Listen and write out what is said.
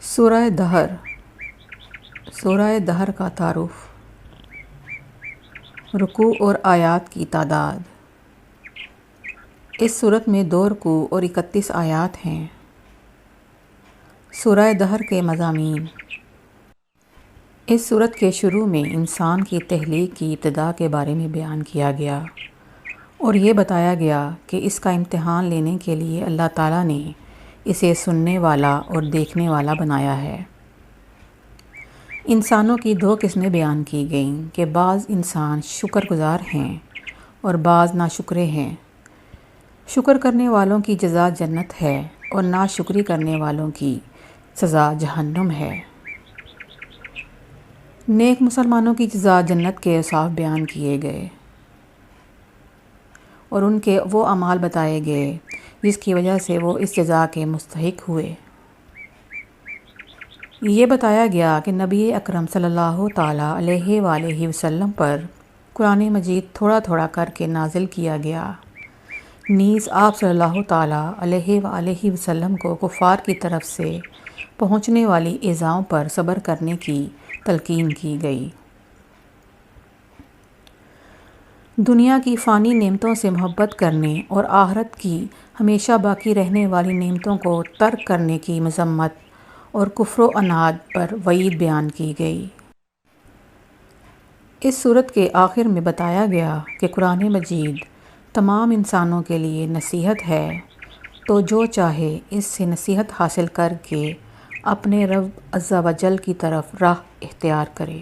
سورہ دہر سورہ دہر کا تعارف، رکوع اور آیات کی تعداد۔ اس سورت میں 2 رکوع اور 31 آیات ہیں۔ سورہ دہر کے مضامین۔ اس سورت کے شروع میں انسان کی تخلیق کی ابتدا کے بارے میں بیان کیا گیا اور یہ بتایا گیا کہ اس کا امتحان لینے کے لیے اللہ تعالیٰ نے اسے سننے والا اور دیکھنے والا بنایا ہے۔ انسانوں کی 2 قسمیں بیان کی گئیں کہ بعض انسان شکر گزار ہیں اور بعض ناشکرے ہیں۔ شکر کرنے والوں کی جزا جنت ہے اور ناشکری کرنے والوں کی سزا جہنم ہے۔ نیک مسلمانوں کی جزا جنت کے اوصاف بیان کیے گئے اور ان کے وہ اعمال بتائے گئے جس کی وجہ سے وہ اس جزا کے مستحق ہوئے۔ یہ بتایا گیا کہ نبی اکرم صلی اللہ تعالیٰ علیہ وآلہ وسلم پر قرآن مجید تھوڑا تھوڑا کر کے نازل کیا گیا، نیز آپ صلی اللہ تعالیٰ علیہ وآلہ وسلم کو کفار کی طرف سے پہنچنے والی ایذاؤں پر صبر کرنے کی تلقین کی گئی۔ دنیا کی فانی نعمتوں سے محبت کرنے اور آخرت کی ہمیشہ باقی رہنے والی نعمتوں کو ترک کرنے کی مذمت اور کفر و عناد پر وعید بیان کی گئی۔ اس سورت کے آخر میں بتایا گیا کہ قرآن مجید تمام انسانوں کے لیے نصیحت ہے، تو جو چاہے اس سے نصیحت حاصل کر کے اپنے رب عز و جل کی طرف راہ اختیار کرے۔